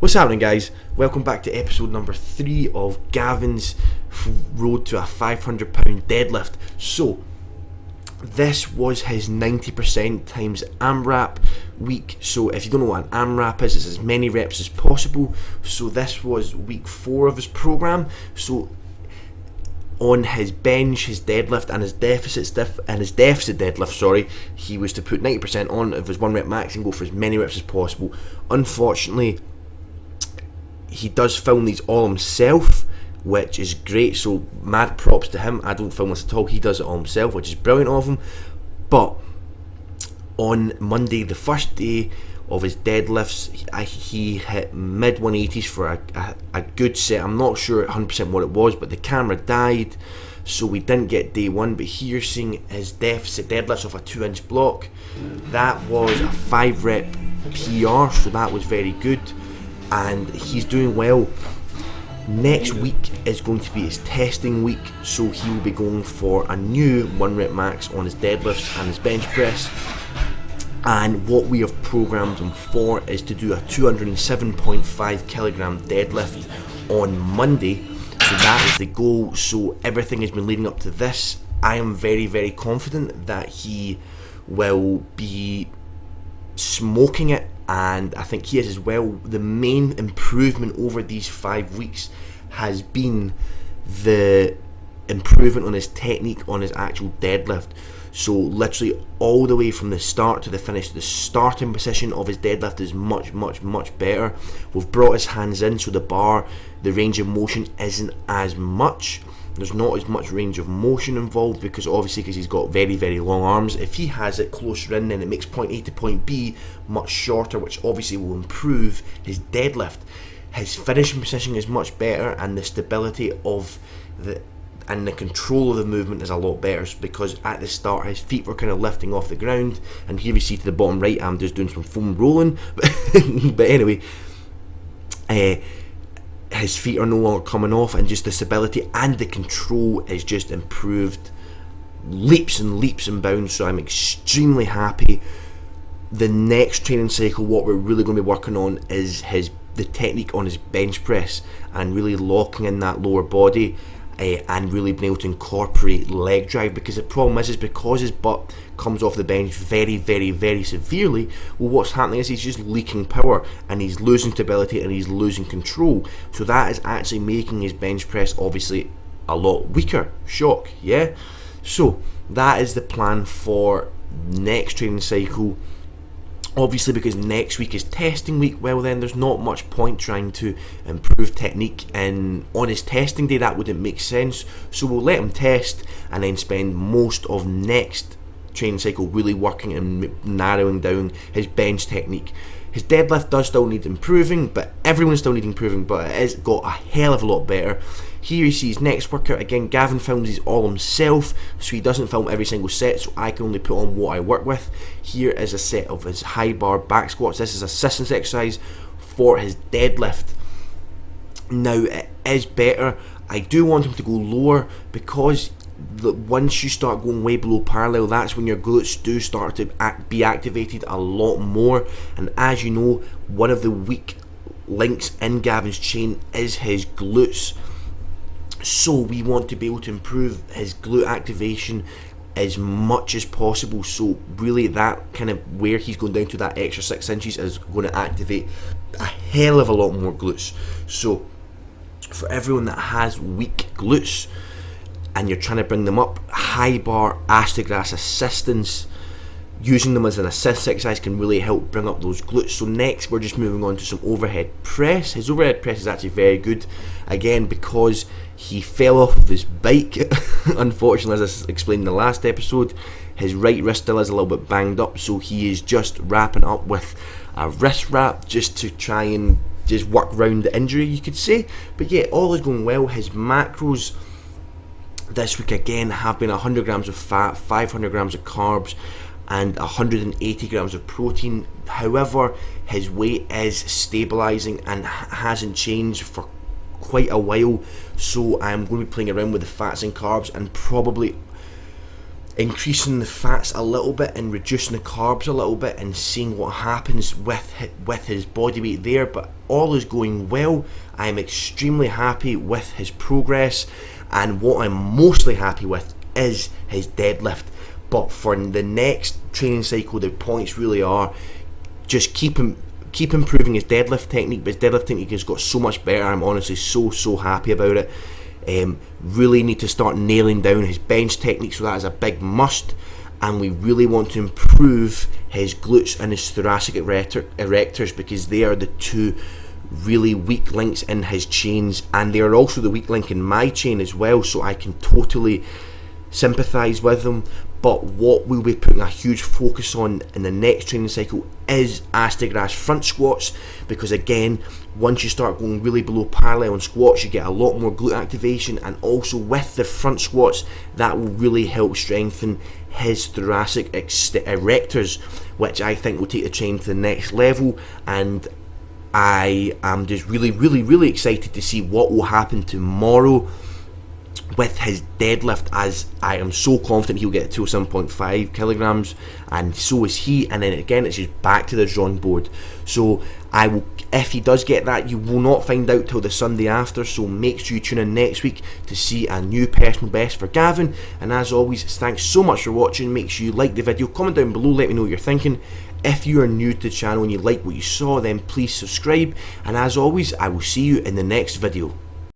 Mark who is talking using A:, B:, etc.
A: What's happening, guys? Welcome back to episode number 3 of Gavins' road to a £500 deadlift. So, this was his 90% times AMRAP week. So if you don't know what an AMRAP is, it's as many reps as possible. So this was week 4 of his program. So on his bench, his deadlift, and his deficit deadlift, he was to put 90% on of his 1 rep max and go for as many reps as possible. Unfortunately, he does film these all himself, which is great, so mad props to him. I don't film this at all, he does it all himself, which is brilliant of him. But on Monday, the first day of his deadlifts, he hit mid 180s for a good set. I'm not sure 100% what it was, but the camera died, so we didn't get day 1. But here you're seeing his deficit deadlifts off a 2-inch block. That was a 5 rep PR, so that was very good, and he's doing well. Next week is going to be his testing week, so he will be going for a new 1 rep max on his deadlifts and his bench press. And what we have programmed him for is to do a 207.5 kilogram deadlift on Monday. So that is the goal. So everything has been leading up to this. I am very, very confident that he will be smoking it, and I think he is as well. The main improvement over these 5 weeks has been the improvement on his technique on his actual deadlift. So literally all the way from the start to the finish, the starting position of his deadlift is much better. We've brought his hands in, so the bar, the range of motion isn't as much. There's not as much range of motion involved because he's got very, very long arms. If he has it closer in, then it makes point A to point B much shorter, which obviously will improve his deadlift. His finishing position is much better, and the stability of the control of the movement is a lot better, because at the start his feet were kind of lifting off the ground, and here we see to the bottom right I'm just doing some foam rolling, but anyway, his feet are no longer coming off, and just the stability and the control is just improved leaps and bounds. So I'm extremely happy. The next training cycle, what we're really going to be working on is the technique on his bench press, and really locking in that lower body, and really being able to incorporate leg drive, because the problem is because his butt comes off the bench very, very, very severely, well, what's happening is he's just leaking power, and he's losing stability, and he's losing control. So that is actually making his bench press obviously a lot weaker. Shock, yeah? So that is the plan for next training cycle. Obviously, because next week is testing week, well then there's not much point trying to improve technique, and on his testing day that wouldn't make sense. So we'll let him test and then spend most of next training cycle really working and narrowing down his bench technique. His deadlift does still need improving, but everyone's still needing improving, but it has got a hell of a lot better. Here you see his next workout. Again, Gavin films these all himself, so he doesn't film every single set, so I can only put on what I work with. Here is a set of his high bar back squats. This is assistance exercise for his deadlift. Now, it is better. I do want him to go lower, because once you start going way below parallel, that's when your glutes do start to be activated a lot more. And as you know, one of the weak links in Gavin's chain is his glutes. So we want to be able to improve his glute activation as much as possible. So really that kind of where he's going down to that extra 6 inches is going to activate a hell of a lot more glutes. So for everyone that has weak glutes and you're trying to bring them up, high bar astrogras assistance, using them as an assist exercise can really help bring up those glutes. So next we're just moving on to some overhead press. His overhead press is actually very good, again because he fell off of his bike. Unfortunately, as I explained in the last episode, his right wrist still is a little bit banged up, so he is just wrapping up with a wrist wrap just to try and just work around the injury, you could say. But yeah, all is going well. His macros this week again have been 100 grams of fat, 500 grams of carbs, and 180 grams of protein. However, his weight is stabilising and hasn't changed for quite a while, so I'm going to be playing around with the fats and carbs, and probably increasing the fats a little bit and reducing the carbs a little bit and seeing what happens with his body weight there. But all is going well. I'm extremely happy with his progress, and what I'm mostly happy with is his deadlift. But for the next training cycle, the points really are just keep improving his deadlift technique. But his deadlift technique has got so much better. I'm honestly so happy about it. Really need to start nailing down his bench technique, so that is a big must. And we really want to improve his glutes and his thoracic erectors, because they are the two really weak links in his chains, and they are also the weak link in my chain as well, so I can totally sympathise with them. But what we'll be putting a huge focus on in the next training cycle is Astagrass front squats, because again, once you start going really below parallel on squats, you get a lot more glute activation, and also with the front squats, that will really help strengthen his thoracic erectors, which I think will take the training to the next level. And I am just really excited to see what will happen tomorrow with his deadlift, as I am so confident he'll get to 7.5 kilograms, and so is he. And then again, it's just back to the drawing board. So I will, if he does get that, you will not find out till the Sunday after, so make sure you tune in next week to see a new personal best for Gavin. And as always, thanks so much for watching. Make sure you like the video, comment down below, let me know what you're thinking. If you are new to the channel and you like what you saw, then please subscribe, and as always, I will see you in the next video.